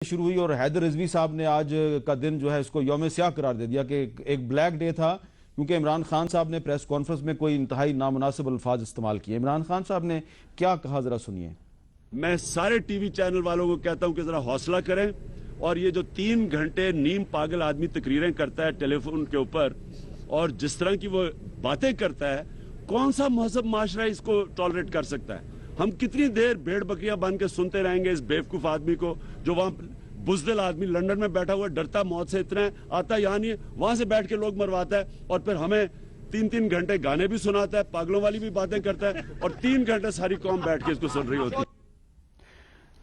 شروع ہوئی اور حیدر رضوی صاحب نے آج کا دن جو ہے اس کو یوم سیاہ قرار دے دیا کہ ایک بلیک ڈے تھا، کیونکہ عمران خان صاحب نے پریس کانفرنس میں کوئی انتہائی نامناسب الفاظ استعمال کیے۔ عمران خان صاحب نے کیا کہا، ذرا سنیے۔ میں سارے ٹی وی چینل والوں کو کہتا ہوں کہ ذرا حوصلہ کریں، اور یہ جو 3 گھنٹے نیم پاگل آدمی تقریریں کرتا ہے ٹیلی فون کے اوپر اور جس طرح کی وہ باتیں کرتا ہے، کون سا مہذب معاشرہ اس کو ٹالریٹ کر سکتا ہے؟ ہم کتنی دیر بھیڑ بکریاں بن کے سنتے رہیں گے اس بیوقوف آدمی کو، جو وہاں بزدل آدمی لندن میں بیٹھا ہوا ڈرتا موت سے اتنا ہے، آتا یہاں نہیں ہے، وہاں سے بیٹھ کے لوگ مرواتا ہے، اور پھر ہمیں 3 گھنٹے گانے بھی سناتا ہے، پاگلوں والی بھی باتیں کرتا ہے، اور 3 گھنٹے ساری قوم بیٹھ کے اس کو سن رہی ہوتی ہے۔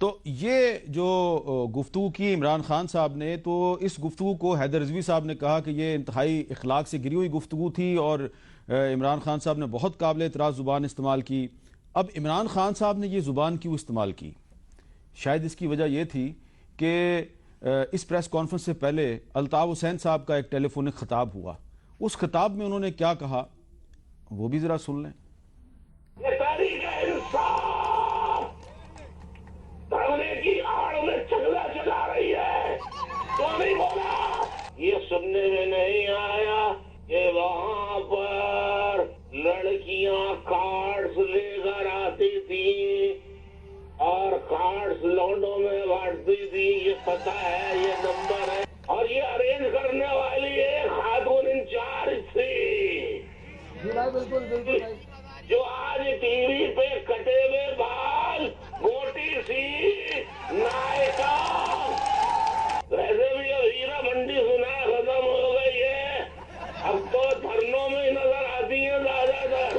تو یہ جو گفتگو کی عمران خان صاحب نے، تو اس گفتگو کو حیدر رضوی صاحب نے کہا کہ یہ انتہائی اخلاق سے گری ہوئی گفتگو تھی، اور عمران خان صاحب نے بہت قابل اعتراض زبان استعمال کی۔ اب عمران خان صاحب نے یہ زبان کیوں استعمال کی؟ شاید اس کی وجہ یہ تھی کہ اس پریس کانفرنس سے پہلے الطاف حسین صاحب کا ایک ٹیلی فونک خطاب ہوا، اس خطاب میں انہوں نے کیا کہا وہ بھی ذرا سن لیں۔ یہ تاریخ انصاف دھرنے کی آڑ میں چغلا چلا رہی ہے، تو نہیں بولا؟ یہ سننے میں نہیں آیا کہ وہاں پر لڑکیاں کارڈز لے کر آتی تھی اور کارڈز لونڈوں میں بانٹتی تھی، یہ پتہ ہے، یہ نمبر ہے، اور یہ ارینج کرنے والی ایک خاتون انچارج تھی جو آج ٹی وی پہ کٹے ہوئے بال، موٹی سی نائکا، ویسے بھی اب ہیرا منڈی سنا ختم ہو گئی ہے، اب تو دھرنوں میں نظر آتی ہیں زیادہ تر۔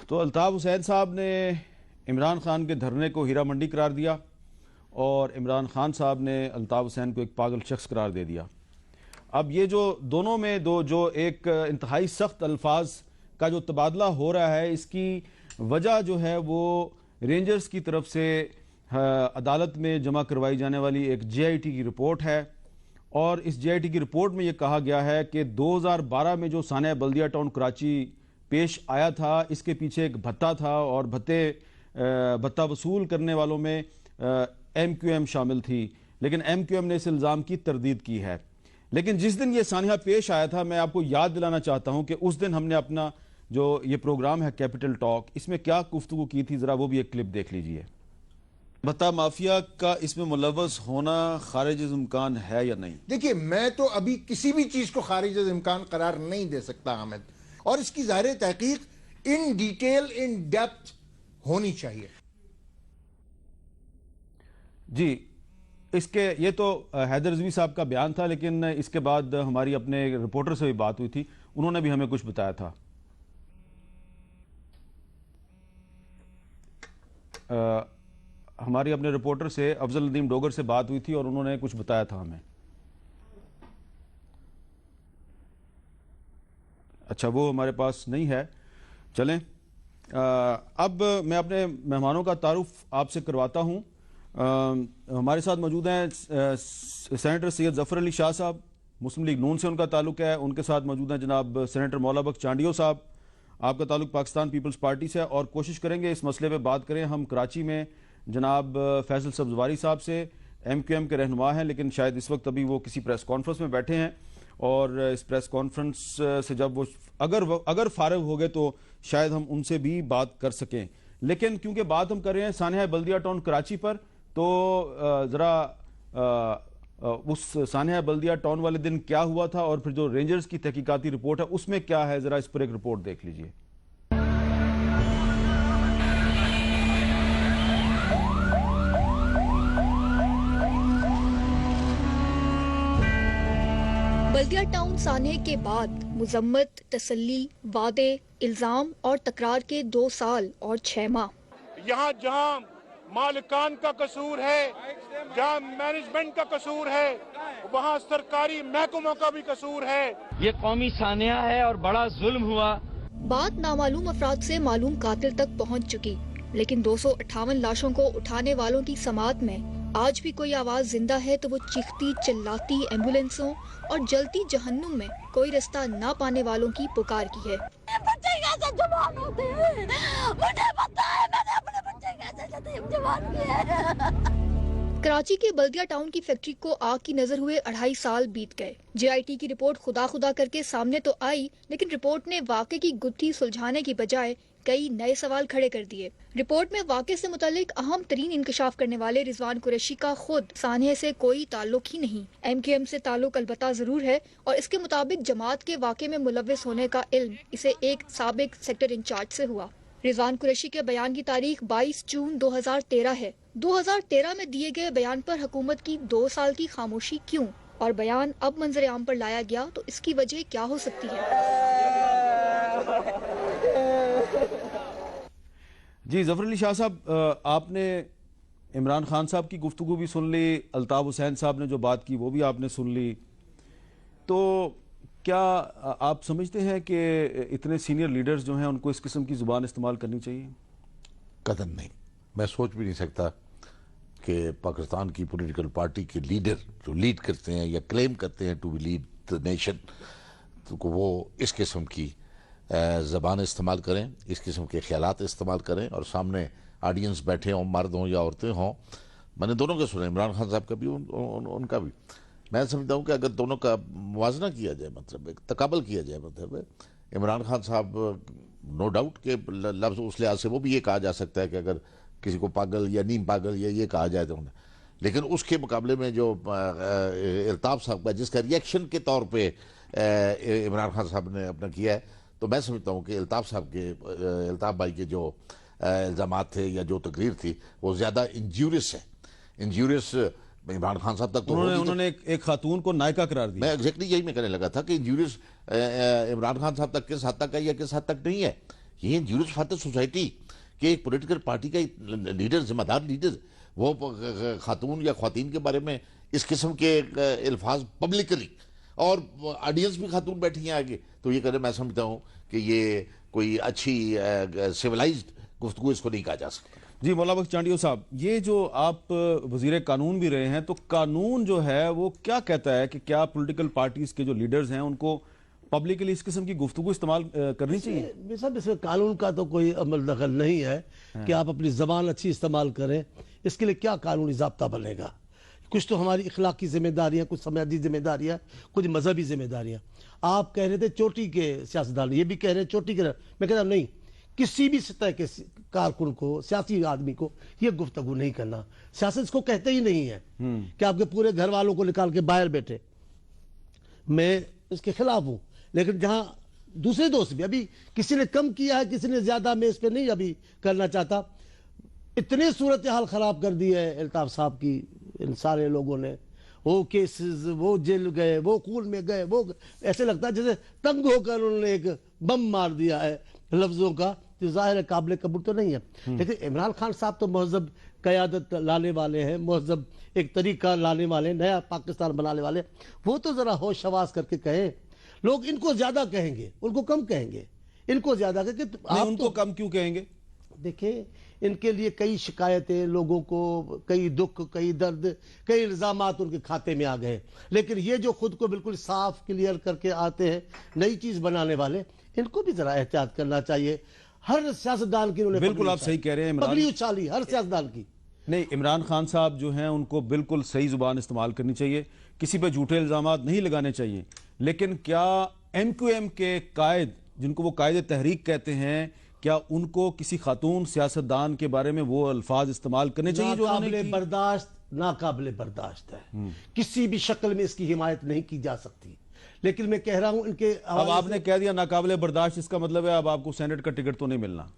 تو الطاف حسین صاحب نے عمران خان کے دھرنے کو ہیرا منڈی قرار دیا، اور عمران خان صاحب نے الطاف حسین کو ایک پاگل شخص قرار دے دیا۔ اب یہ جو دونوں میں جو ایک انتہائی سخت الفاظ کا جو تبادلہ ہو رہا ہے، اس کی وجہ جو ہے وہ رینجرز کی طرف سے عدالت میں جمع کروائی جانے والی ایک جے آئی ٹی کی رپورٹ ہے، اور اس جے آئی ٹی کی رپورٹ میں یہ کہا گیا ہے کہ 2012 میں جو سانحہ بلدیہ ٹاؤن کراچی پیش آیا تھا، اس کے پیچھے ایک بھتہ تھا، اور بھتہ وصول کرنے والوں میں ایم کیو ایم شامل تھی، لیکن ایم کیو ایم نے اس الزام کی تردید کی ہے۔ لیکن جس دن یہ سانحہ پیش آیا تھا، میں آپ کو یاد دلانا چاہتا ہوں کہ اس دن ہم نے اپنا جو یہ پروگرام ہے کیپٹل ٹاک، اس میں کیا گفتگو کی تھی، ذرا وہ بھی ایک کلپ دیکھ لیجئے۔ بھتہ مافیا کا اس میں ملوث ہونا خارج از امکان ہے یا نہیں؟ دیکھیے، میں تو ابھی کسی بھی چیز کو خارج از امکان قرار نہیں دے سکتا حامد، اور اس کی ظاہر تحقیق ان ڈیٹیل ان ڈیپتھ ہونی چاہیے۔ جی، اس کے یہ تو حیدر رضوی صاحب کا بیان تھا، لیکن اس کے بعد ہماری اپنے رپورٹر سے بھی بات ہوئی تھی، انہوں نے بھی ہمیں کچھ بتایا تھا۔ ہماری اپنے رپورٹر سے افضل ندیم ڈوگر سے بات ہوئی تھی، اور انہوں نے کچھ بتایا تھا ہمیں۔ اچھا، وہ ہمارے پاس نہیں ہے، چلیں اب میں اپنے مہمانوں کا تعارف آپ سے کرواتا ہوں۔ ہمارے ساتھ موجود ہیں سینیٹر سید ظفر علی شاہ صاحب، مسلم لیگ نون سے ان کا تعلق ہے، ان کے ساتھ موجود ہیں جناب سینیٹر مولا بخش چانڈیو صاحب، آپ کا تعلق پاکستان پیپلز پارٹی سے ہے، اور کوشش کریں گے اس مسئلے پہ بات کریں ہم کراچی میں جناب فیصل سبزواری صاحب سے، ایم کیو ایم کے رہنما ہیں، لیکن شاید اس وقت ابھی وہ کسی پریس کانفرنس میں بیٹھے ہیں، اور اس پریس کانفرنس سے جب وہ اگر فارغ ہو گئے تو شاید ہم ان سے بھی بات کر سکیں، لیکن کیونکہ بات ہم کر رہے ہیں سانحہ بلدیہ ٹاؤن کراچی پر، تو ذرا اس سانحہ بلدیہ ٹاؤن والے دن کیا ہوا تھا، اور پھر جو رینجرز کی تحقیقاتی رپورٹ ہے اس میں کیا ہے، ذرا اس پر ایک رپورٹ دیکھ لیجئے۔ بلدیہ ٹاؤن سانحے کے بعد مذمت، تسلی، وعدے، الزام اور تکرار کے 2 سال اور 6 ماہ۔ یہاں جہاں مالکان کا قصور ہے، جہاں مینجمنٹ کا قصور ہے، وہاں سرکاری محکموں کا بھی قصور ہے۔ یہ قومی سانحہ ہے اور بڑا ظلم ہوا۔ بات نامعلوم افراد سے معلوم قاتل تک پہنچ چکی، لیکن 258 لاشوں کو اٹھانے والوں کی سماعت میں آج بھی کوئی آواز زندہ ہے تو وہ چیختی چلاتی ایمبولینسوں اور جلتی جہنم میں کوئی رستہ نہ پانے والوں کی پکار کی ہے۔ بچے کیسے جوان ہوتے ہیں، مجھے پتہ ہے، میں نے اپنے कराची के बल्दिया टाउन की फैक्ट्री को आग की नजर हुए 2.5 साल बीत गए। JIT की रिपोर्ट खुदा खुदा करके सामने तो आई, लेकिन रिपोर्ट ने वाक़े की गुत्थी सुलझाने की बजाय कई नए सवाल खड़े कर दिए। रिपोर्ट में वाक़े से मुतालिक अहम तरीन इंकशाफ करने वाले रिजवान कुरैशी का खुद सानिया से कोई ताल्लुक ही नहीं। MQM से ताल्लुक अलबत्ता जरूर है, और इसके मुताबिक जमात के वाक़े में मुलव्विस होने का इल्म इसे एक साबिक सेक्टर इंचार्ज से हुआ। रिजवान कुरैशी के बयान की तारीख 22 जून 2013 है। 2013 में दिए गए बयान पर हुकूमत की 2 साल की खामोशी क्यों, और बयान अब मंजर आम पर लाया गया तो इसकी वजह क्या हो सकती है? जी ज़फ़र अली शाह साहब, आपने इमरान खान साहब की गुफ्तगू भी सुन ली, अल्ताफ़ हुसैन साहब ने जो बात की वो भी आपने सुन ली, तो क्या आप समझते हैं कि इतने सीनियर लीडर्स जो हैं उनको इस किस्म की ज़ुबान इस्तेमाल करनी चाहिए? कतई नहीं। मैं सोच भी नहीं सकता कि पाकिस्तान की पॉलिटिकल पार्टी के लीडर जो लीड करते हैं या क्लेम करते हैं to be lead the nation, तो वो इस किस्म की ज़बान इस्तेमाल करें, इस किस्म के ख्यालात इस्तेमाल करें, और सामने ऑडियंस बैठे हों, मर्द हों या औरतें हों। मैंने दोनों के सुने, इमरान खान साहब का भी उनका भी। मैं समझता हूँ कि अगर दोनों का मुवाजना किया जाए, मतलब एक तकाबल किया जाए, मतलब इमरान खान साहब नो डाउट के लफ्ज़ उस लिहाज से वो भी ये कहा जा सकता है कि अगर किसी को पागल या नीम पागल या ये कहा जाए तो उन्हें, लेकिन उसके मुकाबले में जो अल्ताफ़ साहब का जिसका रिएक्शन के तौर पे इमरान खान साहब ने अपना किया है, तो मैं समझता हूँ कि अल्ताफ़ भाई के जो इल्ज़ामात थे या जो तकरीर थी वो ज़्यादा इंजूरियस है। इंजूरियस इमरान खान साहब तक तो उन्होंने एक खातून को नायका करार दिया। मैं एग्जैक्टली यही मैं कहने लगा था कि इंजूरियस इमरान खान साहब तक किस हद तक है या किस हद तक नहीं है। ये इंजूरियस फॉर सोसाइटी कि एक पॉलिटिकल पार्टी का लीडर, जिम्मेदार लीडर, वो खातून या ख्वातीन के बारे में इस किस्म के अल्फाज पब्लिकली, और ऑडियंस भी खातून बैठी हैं आगे, तो ये कहने मैं समझता हूँ कि ये कोई अच्छी सिविलाइज्ड गुफ्तगू इसको नहीं कहा जा सकता। जी मौला बख्श चांडियो साहब, ये जो आप वजीर कानून भी रहे हैं, तो कानून जो है वो क्या कहता है कि क्या पॉलिटिकल पार्टीज के जो लीडर्स हैं उनको पब्लिकली इस किस्म की गुफ्तगू इस्तेमाल करनी चाहिए? साहब इसमें कानून का तो कोई अमल दखल नहीं है कि आप अपनी ज़बान अच्छी इस्तेमाल करें, इसके लिए क्या कानूनी ज़ाब्ता बनेगा? कुछ तो हमारी इखलाकी जिम्मेदारियाँ, कुछ समाजी जिम्मेदारियाँ, कुछ मजहबी जिम्मेदारियाँ। आप कह रहे थे चोटी के सियासतदान, ये भी कह रहे हैं चोटी के, मैं कहता हूँ नहीं, किसी भी सतह के कारकुन को, सियासी आदमी को ये गुफ्तगू नहीं करना। सियासत इसको कहते ही नहीं है कि आपके पूरे घर वालों को निकाल के बाहर बैठे। मैं इसके खिलाफ हूँ, लेकिन जहाँ दूसरे दोस्त भी, अभी किसी ने कम किया है, किसी ने ज्यादा, मैं इस पर नहीं अभी करना चाहता। इतने सूरत हाल खराब कर दी है अल्ताफ साहब की इन सारे लोगों ने, वो केसेस, वो जेल गए, वो खून में गए, वो ऐसे लगता है जैसे तंग होकर उन्होंने एक बम मार दिया है लफ्जों का, जो जाहिर है काबिल कबूल तो नहीं है। लेकिन इमरान खान साहब तो महजब क़यादत लाने वाले हैं, महजब एक तरीका लाने वाले, नया पाकिस्तान बनाने वाले। वो तो जरा होश हवास करके कहें। लोग इनको ज्यादा कहेंगे, उनको कम कहेंगे। इनको ज्यादा कहेंगे तो आप उनको कम क्यों कहेंगे? देखें, इनके लिए कई शिकायतें, लोगों को कई दुख, कई दर्द, कई इल्जामात उनके खाते में आ गए। लेकिन ये जो खुद को बिल्कुल साफ क्लियर करके आते हैं, नई चीज बनाने वाले, इनको भी जरा एहतियात करना चाहिए। हर सियासतदान की उन्होंने, बिल्कुल आप सही कह रहे हैं, पगड़ी उछाली हर सियासतदान की। नहीं, इमरान खान साहब जो हैं उनको बिल्कुल सही जुबान इस्तेमाल करनी चाहिए, किसी पे झूठे इल्जामात नहीं लगाने चाहिए। लेकिन क्या MQM के कायद, जिनको वो कायद तहरीक कहते हैं, क्या उनको किसी खातून सियासतदान के बारे में वो अल्फाज इस्तेमाल करने चाहिए जो नाकाबिले बर्दाश्त, नाकाबिले बर्दाश्त है। किसी भी शक्ल में इसकी हिमायत नहीं की जा सकती। लेकिन मैं कह रहा हूं इनके, अब आपने कह दिया नाकाबिले बर्दाश्त, इसका मतलब है अब आपको सेनेट का टिकट तो नहीं मिलना।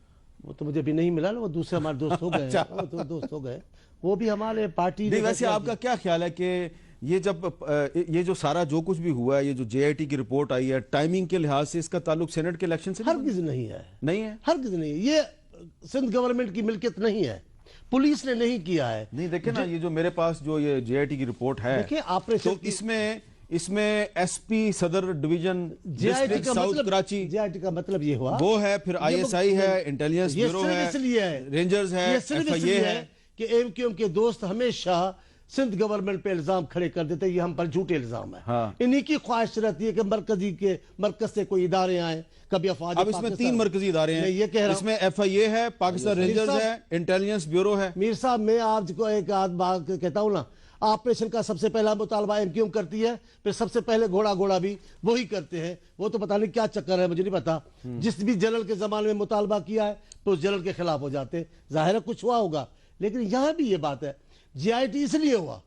वो तो मुझे भी नहीं मिला ना, वो दूसरे हमारे दोस्त हो गए। वो तो दोस्त हो गए, वो भी हमारे पार्टी। वैसे आपका क्या ख्याल है कि ये जब ये जो सारा जो कुछ भी हुआ है, ये जो JIT की रिपोर्ट आई है, टाइमिंग के लिहाज से इसका ताल्लुक सेनेट के इलेक्शन से हरगिज़ नहीं है। नहीं है, हरगिज़ नहीं है। ये सिंध गवर्नमेंट की मिल्कियत नहीं है, पुलिस ने नहीं किया है। नहीं, देखे ना, ये जो मेरे पास जो ये JIT की रिपोर्ट है, देखिए आपने तो इसमें SP सदर division district south Karachi, JIT का मतलब ये हुआ, वो है, फिर ISI है, इंटेलिजेंस ब्यूरो है, इसलिए है, रेंजर्स है, ये सिर्फ इसलिए है कि MQM के दोस्त हमेशा सिंध गवर्नमेंट पे इल्जाम खड़े कर देते हैं, ये हम पर झूठे इल्जाम है। इन्हीं की ख्वाहिश रहती है कि मरकज से कोई इदारे आए, कभी अफवाज। अब इसमें 3 मरकजी इदारे हैं, ये कह रहा हूं, इसमें FIA है, पाकिस्तान रेंजर्स है, इंटेलिजेंस ब्यूरो है। मीर साहब, मैं आपको एक बात कहता हूं ना, ऑपरेशन का सबसे पहला मुतालबा MQM करती है, फिर सबसे पहले घोड़ा भी वही करते हैं। वो तो पता नहीं क्या चक्कर है, मुझे नहीं पता। जिस भी जनरल के जमाने में मुतालबा किया है तो उस जनरल के खिलाफ हो जाते हैं। जाहिर है कुछ हुआ होगा, लेकिन यहां भी ये बात है, GIT इसलिए हुआ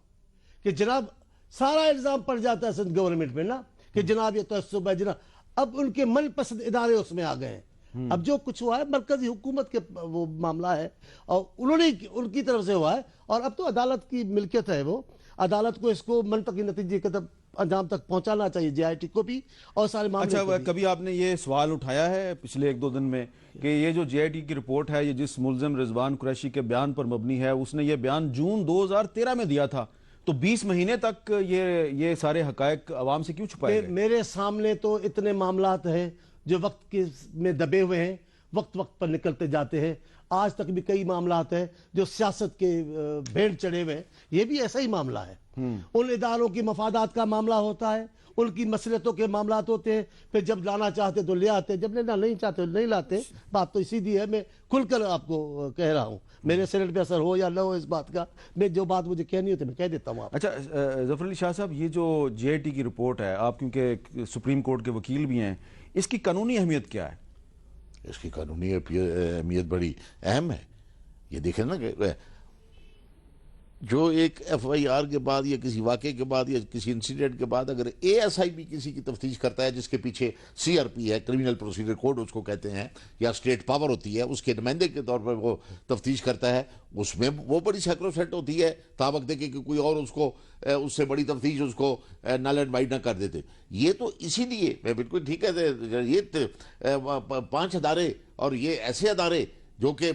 कि जनाब सारा इल्जाम पड़ जाता है सिंध गवर्नमेंट में ना, कि जनाब ये तअस्सुब है जनाब। अब उनके मनपसंद इदारे उसमें आ गए हैं। अब जो कुछ हुआ है मरकजी हुकूमत के वो मामला है, और उन्होंने उनकी तरफ से हुआ है, और अब तो अदालत की मिल्कियत है, वो अदालत को इसको मनतकी नतीजे के तक अंजाम तक पहुंचाना चाहिए, GIT को भी और सारे मामले। अच्छा, कभी आपने ये सवाल उठाया है पिछले 1-2 दिन में कि ये जो GIT की रिपोर्ट है, ये जिस मुल्जिम रिजवान कुरैशी के बयान पर मबनी है, उसने ये बयान जून 2013 में दिया था, तो 20 महीने तक ये सारे हकायक अवाम से क्यों छुपाए गए? मेरे सामने तो इतने मामलात हैं जो वक्त के में दबे हुए हैं, वक्त पर निकलते जाते हैं। आज तक भी कई मामलात हैं जो सियासत के भेड़ चढ़े हुए हैं, ये भी ऐसा ही मामला है। उन इदारों की मफादात का मामला होता है, उनकी मसलियतों के मामलात होते हैं, फिर जब लाना चाहते तो ले आते, जब लेना नहीं चाहते तो नहीं लाते। बात तो सीधी है, मैं खुलकर आपको कह रहा हूँ। मेरे सेनेट पे असर हो या न हो इस बात का, मैं जो बात मुझे कहनी होती मैं कह देता हूँ। अच्छा, ज़फ़र अली शाह साहब, ये जो GIT की रिपोर्ट है, आप क्योंकि सुप्रीम कोर्ट के वकील भी हैं, इसकी कानूनी अहमियत क्या है? इसकी कानूनी अहमियत बड़ी अहम है। ये देखें ना कि जो एक FIR के बाद या किसी वाक़े के बाद या किसी इंसिडेंट के बाद अगर ASI भी किसी की तफ्तीश करता है, जिसके पीछे CRP है, क्रिमिनल प्रोसीजर कोड उसको कहते हैं, या स्टेट पावर होती है, उसके नुमाइंदे के तौर पर वो तफ्तीश करता है, उसमें वो बड़ी सैक्रोसेंट होती है, ताबक देके कि कोई और उसको उससे बड़ी तफ्तीश उसको नल एंड वाइड ना कर देते। ये तो इसीलिए मैं बिल्कुल ठीक है, ये 5 अदारे और ये ऐसे अदारे जो कि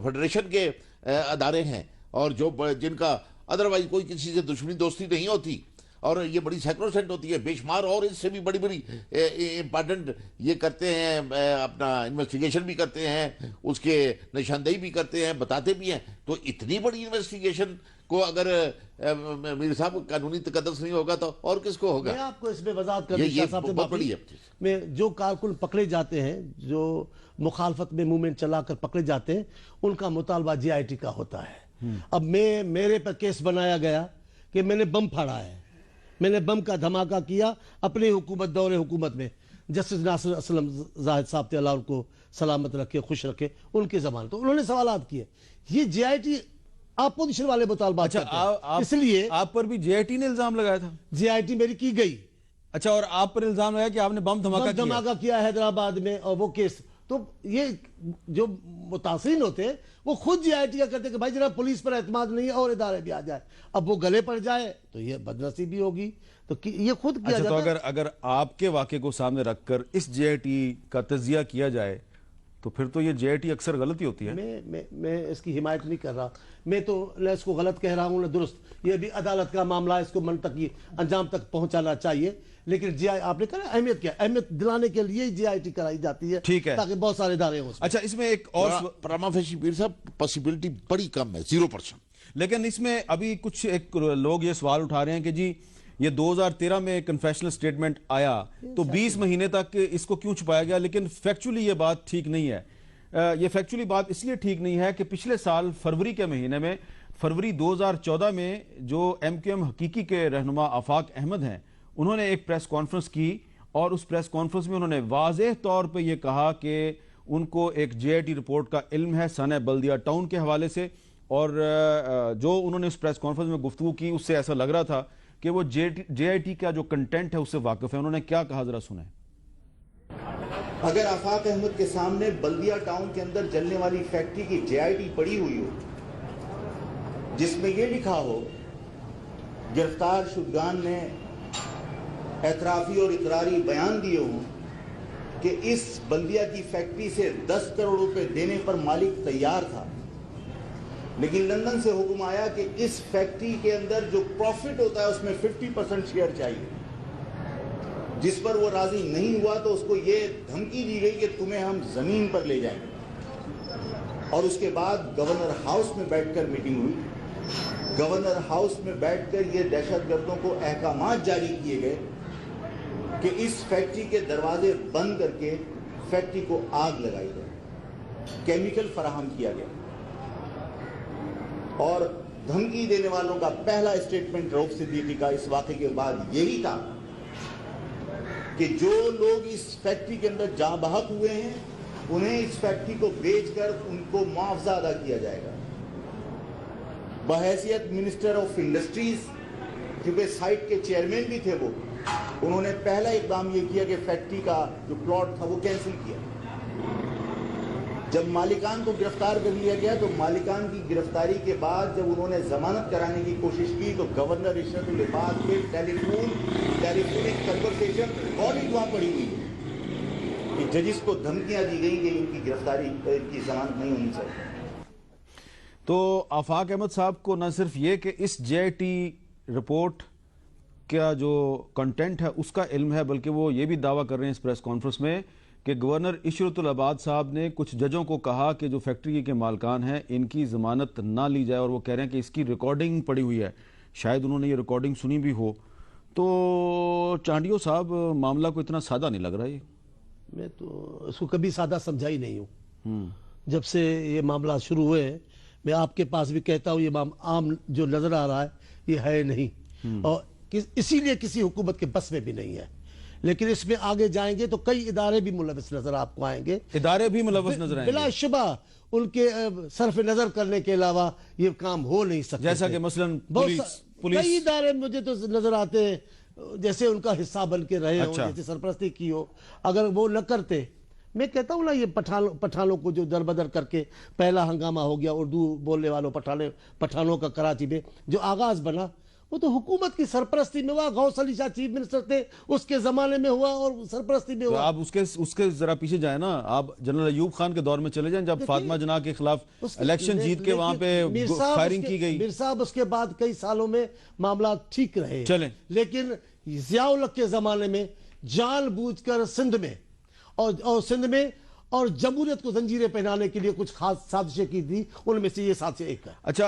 फेडरेशन के अदारे हैं, और जो जिनका अदरवाइज कोई किसी से दुश्मनी दोस्ती नहीं होती, और ये बड़ी सैक्रोसेंट होती है बेशुमार, और इससे भी बड़ी इंपॉर्टेंट ये करते हैं, अपना इन्वेस्टिगेशन भी करते हैं, उसके निशानदेही भी करते हैं, बताते भी हैं। तो इतनी बड़ी इन्वेस्टिगेशन को अगर मेरे साहब कानूनी तकद्दस नहीं होगा तो और किसको होगा? मैं आपको इसमें वजाहत करनी में जो कारकुन पकड़े जाते हैं, जो मुखालफत में मूवमेंट चलाकर पकड़े जाते हैं, उनका मुतालबा GIT का होता है। अब मेरे पर केस बनाया गया कि मैंने बम फाड़ा है, मैंने बम का धमाका किया अपनी हुकूमत, दौरे हुकूमत में। जस्टिस नासिर असलम जाहिद साहब थे, अल्लाह उनको सलामत रखे, खुश रखे, उनके ज़माने तो उन्होंने सवालात किए। ये GIT अपोजिशन वाले मुतालबा। अच्छा, इसलिए आप पर भी GIT ने इल्जाम लगाया था? GIT मेरी की गई। अच्छा, और आप पर इल्जाम लगाया कि आपने बम धमाका किया हैदराबाद में, और वो केस तो ये जो मुतासिरीन होते हैं वो खुद GIT का कहते हैं कि भाई जरा पुलिस पर एतमाद नहीं है और इदारे भी आ जाए। अब वो गले पड़ जाए तो ये बदनसीबी होगी, तो ये खुद किया जाता है। तो अगर आपके वाक़े को सामने रखकर इस GIT का तज़किया किया जाए तो फिर तो ये GIT अक्सर गलती होती है। मैं इसकी हिमायत नहीं कर रहा, मैं तो न इसको गलत कह रहा हूँ न दुरुस्त। ये भी अदालत का मामला है, इसको मनतकी अंजाम तक पहुंचाना चाहिए। लेकिन आपने कहा अहमियत क्या, अहमियत दिलाने के लिए GIT कराई जाती है, ठीक है, ताकि बहुत सारे इदारे हों। अच्छा, इसमें एक और प्रामा फेशी पीर साहब पॉसिबिलिटी बड़ी कम है, 0%। लेकिन इसमें अभी कुछ एक लोग ये सवाल उठा रहे हैं कि जी ये 2013 में कन्फेशनल स्टेटमेंट आया तो 20 महीने तक इसको क्यों छुपाया गया? लेकिन फैक्चुअली ये बात ठीक नहीं है। ये फैक्चुअली बात इसलिए ठीक नहीं है कि पिछले साल फरवरी के महीने में, फरवरी 2014 में, जो MQM हकीकी के रहनुमा आफाक अहमद हैं, उन्होंने एक प्रेस कॉन्फ्रेंस की, और उस प्रेस कॉन्फ्रेंस में उन्होंने वाज़ेह तौर पे ये कहा कि उनको एक GIT रिपोर्ट का इल्म है साने बल्दिया टाउन के हवाले से। और जो उन्होंने उस प्रेस कॉन्फ्रेंस में गुफ्तगू की उससे ऐसा लग रहा था कि वो GIT का जो कंटेंट है उससे वाकिफ है। उन्होंने क्या कहा, जरा सुने। अगर आफाक अहमद के सामने बल्दिया टाउन के अंदर जलने वाली फैक्ट्री की GIT पड़ी हुई हो, जिसमें यह लिखा हो गिरफ्तार शुदगान ने एतराफी और इकरारी बयान दिए हों कि इस बल्दिया की फैक्ट्री से 10 करोड़ रुपए देने पर मालिक तैयार था, लेकिन लंदन से हुक्म आया कि इस फैक्ट्री के अंदर जो प्रॉफिट होता है उसमें 50% शेयर चाहिए, जिस पर वो राजी नहीं हुआ तो उसको ये धमकी दी गई कि तुम्हें हम जमीन पर ले जाएंगे। और उसके बाद गवर्नर हाउस में बैठकर मीटिंग हुई گورنر ہاؤس میں بیٹھ کر یہ دہشت گردوں کو احکامات جاری کیے گئے کہ اس فیکٹری کے دروازے بند کر کے فیکٹری کو آگ لگائی گئی، کیمیکل فراہم کیا گیا، اور دھمکی دینے والوں کا پہلا اسٹیٹمنٹ رؤف صدیقی کا اس واقعے کے بعد یہی تھا کہ جو لوگ اس فیکٹری کے اندر جاں بحق ہوئے ہیں انہیں اس فیکٹری کو بیچ کر ان کو معاوضہ ادا کیا جائے گا۔ بحیثیت منسٹر آف انڈسٹریز، کیونکہ سائٹ کے چیئرمین بھی تھے وہ، انہوں نے پہلا اقدام یہ کیا کہ فیکٹری کا جو پلاٹ تھا وہ کینسل کیا۔ جب مالکان کو گرفتار کر لیا گیا تو مالکان کی گرفتاری کے بعد جب انہوں نے ضمانت کرانے کی کوشش کی تو گورنر عشرت العباد کے ٹیلیفونک کنورسیشن ریکارڈنگ وہاں پڑی ہوئی ہے کہ ججز کو دھمکیاں دی گئی کہ ان کی گرفتاری کی ضمانت نہیں ہونی چاہیے۔ تو آفاق احمد صاحب کو نہ صرف یہ کہ اس جے آئی ٹی رپورٹ کا جو کنٹینٹ ہے اس کا علم ہے، بلکہ وہ یہ بھی دعویٰ کر رہے ہیں اس پریس کانفرنس میں کہ گورنر عشرت العباد صاحب نے کچھ ججوں کو کہا کہ جو فیکٹری کے مالکان ہیں ان کی ضمانت نہ لی جائے، اور وہ کہہ رہے ہیں کہ اس کی ریکارڈنگ پڑی ہوئی ہے، شاید انہوں نے یہ ریکارڈنگ سنی بھی ہو۔ تو چانڈیو صاحب معاملہ کو اتنا سادہ نہیں لگ رہا ہے؟ میں تو اس کو کبھی سادہ سمجھا ہی نہیں ہوں۔ جب سے یہ معاملات شروع ہوئے ہیں میں آپ کے پاس بھی کہتا ہوں یہ عام جو نظر آ رہا ہے یہ ہے نہیں، اور اسی لیے کسی حکومت کے بس میں بھی نہیں ہے، لیکن اس میں آگے جائیں گے تو کئی ادارے بھی ملوث نظر آپ کو آئیں گے، ادارے بھی ملوث نظر آئیں گے بلا شبہ، ان کے صرف نظر کرنے کے علاوہ یہ کام ہو نہیں سکتا، جیسا کہ مثلا کئی ادارے مجھے تو نظر آتے ہیں جیسے ان کا حصہ بن کے رہے ہوں، جیسے سرپرستی کی ہو، اگر وہ نہ کرتے۔ میں کہتا ہوں نا یہ پٹھانوں کو جو دربدر کر کے پہلا ہنگامہ ہو گیا اردو بولنے والوں پٹھانوں کا کراچی میں جو آغاز بنا، وہ تو حکومت کی سرپرستی میں ہوا، غوث علی شاہ چیف منسٹر تھے اس کے زمانے میں ہوا اور سرپرستی میں ہوا۔ آپ اس کے ذرا پیچھے جائیں نا، آپ جنرل ایوب خان کے دور میں چلے جائیں جب فاطمہ جناح کے خلاف الیکشن جیت کے وہاں پہ فائرنگ کی گئی۔ میر صاحب اس کے بعد کئی سالوں میں معاملات ٹھیک رہے، لیکن ضیاء الحق کے زمانے میں جان بوجھ کر سندھ میں اور جمہوریت کو زنجیریں پہنانے کے لیے کچھ خاص سازشیں کی تھی، ان میں سے یہ سازش ایک ہے۔ اچھا،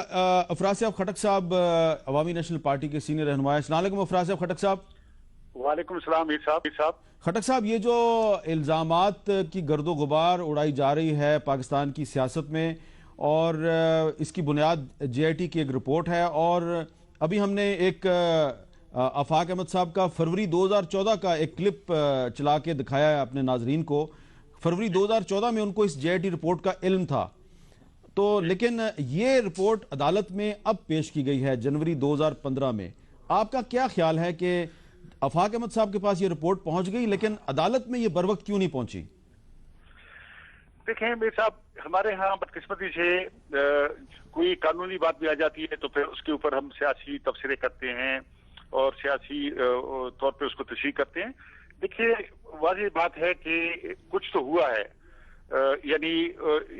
افراز صاحب خٹک صاحب عوامی نیشنل پارٹی کے سینئر رہنما، السلام علیکم افراز صاحب خٹک صاحب۔ وعلیکم السلام میر صاحب۔ خٹک صاحب، یہ جو الزامات کی گرد و غبار اڑائی جا رہی ہے پاکستان کی سیاست میں، اور اس کی بنیاد جے آئی ٹی کی ایک رپورٹ ہے، اور ابھی ہم نے ایک آفاق احمد صاحب کا فروری 2014 کا ایک کلپ چلا کے دکھایا ہے اپنے ناظرین کو۔ فروری 2014 میں ان کو اس جے آئی ٹی رپورٹ کا علم تھا، تو لیکن یہ رپورٹ عدالت میں اب پیش کی گئی ہے جنوری 2015 میں۔ آپ کا کیا خیال ہے کہ آفاق احمد صاحب کے پاس یہ رپورٹ پہنچ گئی لیکن عدالت میں یہ بروقت کیوں نہیں پہنچی؟ دیکھیں میر صاحب، ہمارے ہاں بدقسمتی سے کوئی قانونی بات بھی آ جاتی ہے تو پھر اس کے اوپر ہم سیاسی تبصرے کرتے ہیں اور سیاسی طور پہ اس کو تشریح کرتے ہیں۔ دیکھیے، واضح بات ہے کہ کچھ تو ہوا ہے، یعنی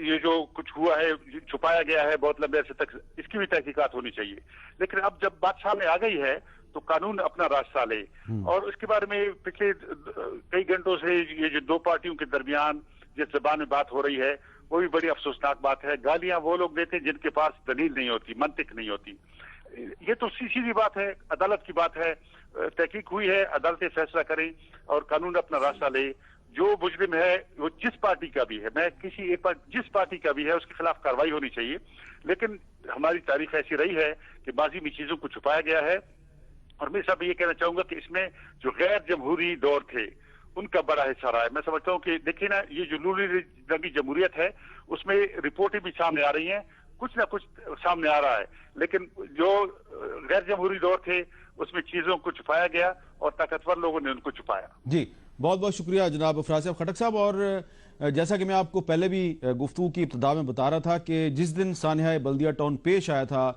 یہ جو کچھ ہوا ہے چھپایا گیا ہے بہت لمبے عرصے تک، اس کی بھی تحقیقات ہونی چاہیے، لیکن اب جب بات سامنے آ گئی ہے تو قانون اپنا راستہ لے، اور اس کے بارے میں پچھلے کئی گھنٹوں سے یہ جو دو پارٹیوں کے درمیان جس زبان میں بات ہو رہی ہے وہ بھی بڑی افسوسناک بات ہے۔ گالیاں وہ لوگ دیتے ہیں جن کے پاس دلیل نہیں ہوتی، منطق نہیں ہوتی۔ یہ تو سیدھی بات ہے، عدالت کی بات ہے، تحقیق ہوئی ہے، عدالتیں فیصلہ کریں اور قانون اپنا راستہ لے۔ جو مجرم ہے وہ جس پارٹی کا بھی ہے، میں کسی ایک جس پارٹی کا بھی ہے اس کے خلاف کارروائی ہونی چاہیے، لیکن ہماری تاریخ ایسی رہی ہے کہ ماضی میں چیزوں کو چھپایا گیا ہے، اور میں سب یہ کہنا چاہوں گا کہ اس میں جو غیر جمہوری دور تھے ان کا بڑا حصہ رہا ہے۔ میں سمجھتا ہوں کہ دیکھیں نا، یہ جو لولی رنگی جمہوریت ہے اس میں رپورٹیں بھی سامنے آ رہی ہیں، کچھ نہ کچھ سامنے آ رہا ہے، لیکن جو غیر جمہوری دور تھے اس میں چیزوں کو چھپایا گیا اور طاقتور لوگوں نے ان کو چھپایا۔ جی، بہت بہت شکریہ جناب افراز صاحب خٹک صاحب۔ اور جیسا کہ میں آپ کو پہلے بھی گفتگو کی ابتدا میں بتا رہا تھا کہ جس دن سانحہ بلدیہ ٹاؤن پیش آیا تھا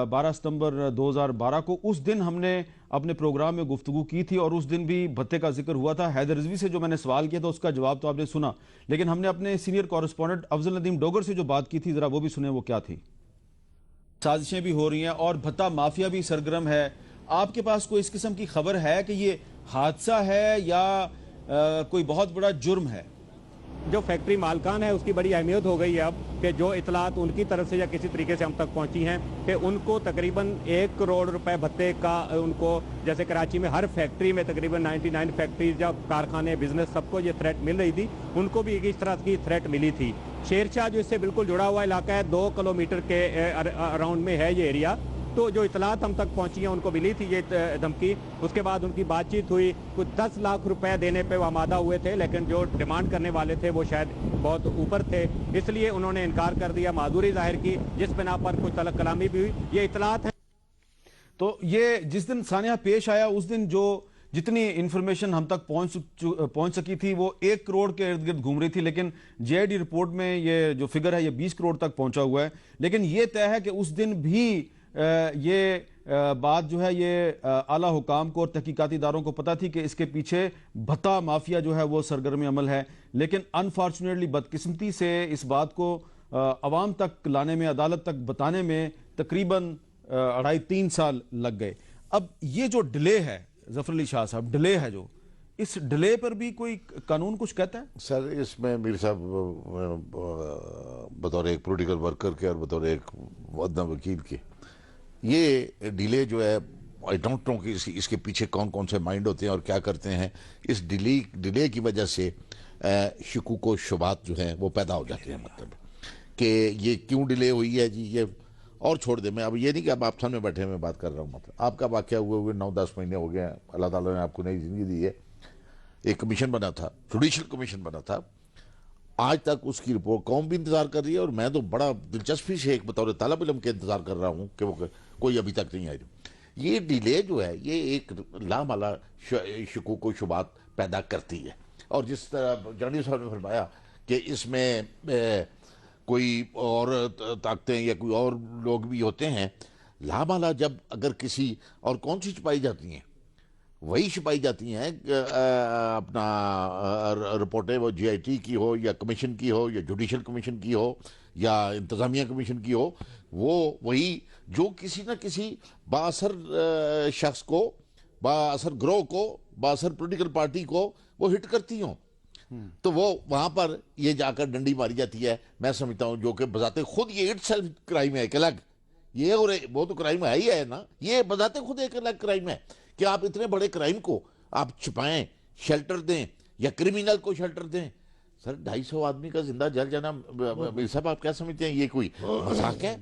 12 ستمبر 2012 کو، اس دن ہم نے اپنے پروگرام میں گفتگو کی تھی، اور اس دن بھی بھتے کا ذکر ہوا تھا۔ حیدر رضوی سے جو میں نے سوال کیا تھا اس کا جواب تو آپ نے سنا، لیکن ہم نے اپنے سینئر کورسپونڈنٹ افضل ندیم ڈوگر سے جو بات کی تھی ذرا وہ بھی سنیں وہ کیا تھی۔ سازشیں بھی ہو رہی ہیں اور بھتا مافیا بھی سرگرم ہے۔ آپ کے پاس کوئی اس قسم کی خبر ہے کہ یہ حادثہ ہے یا کوئی بہت بڑا جرم ہے؟ जो फैक्ट्री मालकान है उसकी बड़ी अहमियत हो गई है अब कि जो इतलात उनकी तरफ से या किसी तरीके से हम तक पहुंची हैं कि उनको तकरीबन 1 करोड़ रुपए भत्ते का उनको, जैसे कराची में हर फैक्ट्री में तकरीबन 99 फैक्ट्रीज या कारखाने बिजनेस सबको ये थ्रेट मिल रही थी, उनको भी इस तरह की थ्रेट मिली थी। शेरशाह जो इससे बिल्कुल जुड़ा हुआ इलाका है, 2 किलोमीटर के अराउंड में है ये एरिया, तो जो इतलात हम तक पहुंची हैं उनको मिली थी ये धमकी। उसके बाद उनकी बातचीत हुई, कुछ 10 लाख रुपए देने पे वो आमादा हुए थे, लेकिन जो डिमांड करने वाले थे वो शायद बहुत ऊपर थे, इसलिए उन्होंने इनकार कर दिया, माजूरी जाहिर की, जिस बिना पर कुछ तलब कलामी भी हुई। ये इतलात है। तो ये जिस दिन सानिया पेश आया उस दिन जो जितनी इंफॉर्मेशन हम तक पहुंच सकी थी वो 1 करोड़ के इर्द गिर्द घूम रही थी, लेकिन जेआईडी रिपोर्ट में ये जो फिगर है ये 20 करोड़ तक पहुंचा हुआ है। लेकिन ये तय है कि उस दिन भी ये बात जो है ये आला हुकाम को और तहकीकाती इदारों को पता थी कि इसके पीछे भत्ता माफिया जो है वो सरगर्मी अमल है, लेकिन अनफॉर्चुनेटली बदकिस्मती से इस बात को अवाम तक लाने में, अदालत तक बताने में तकरीबन 2.5-3 साल लग गए। अब ये जो डिले है जफर अली शाह साहब, डिले है जो, इस डिले पर भी कोई कानून कुछ कहता है? सर इसमें मीर साहब बतौर एक पॉलिटिकल वर्कर के और बतौर एक मुअद्दब वकील के, ये डिले जो है आई डोंट नो कि इसके पीछे कौन कौन से माइंड होते हैं और क्या करते हैं। इस डिले की वजह से शुकूक व शुबात जो हैं वो पैदा हो जाते हैं, मतलब कि ये क्यों डिले हुई है जी, ये और छोड़ दे। मैं अब ये नहीं कि अब आप सामने बैठे मैं बात कर रहा हूँ, मतलब आपका वाक़या हुए 9-10 महीने हो गए हैं, अल्लाह ताला ने आपको नई ज़िंदगी दी है। एक कमीशन बना था, जुडिशल कमीशन बना था, आज तक उसकी रिपोर्ट कौम भी इंतजार कर रही है और मैं तो बड़ा दिलचस्पी से एक बतौर तालिब इल्म के इंतजार कर रहा हूँ कि वो कोई अभी तक नहीं आई। ये डिले जो है ये एक लामाला शुकूक व शुबात पैदा करती है, और जिस तरह जानी साहब ने फरमाया कि इसमें कोई और ताकतें या कोई और लोग भी होते हैं, लामाला जब अगर किसी और कौन सी छुपाई जाती हैं वही छुपाई जाती हैं, अपना रिपोर्टें वो जीआईटी की हो या कमीशन की हो या जुडिशल कमीशन की हो या इंतज़ामिया कमीशन की हो, वो वही जो किसी न किसी बाअसर शख्स को, बाअसर ग्रोह को, बाअसर पॉलिटिकल पार्टी को वो हिट करती हों, तो वो वहाँ पर ये जाकर डंडी मारी जाती है। मैं समझता हूँ जो कि बजाते खुद ये इट सेल्फ क्राइम है एक अलग, ये और वो तो क्राइम है ही है ना, ये बजाते खुद एक अलग क्राइम है कि आप इतने बड़े क्राइम को आप छुपाएं, शेल्टर दें या क्रिमिनल को शेल्टर दें। सर 250 आदमी का जिंदा जल जाना, मीर साहब आप क्या समझते हैं ये कोई मजाक है?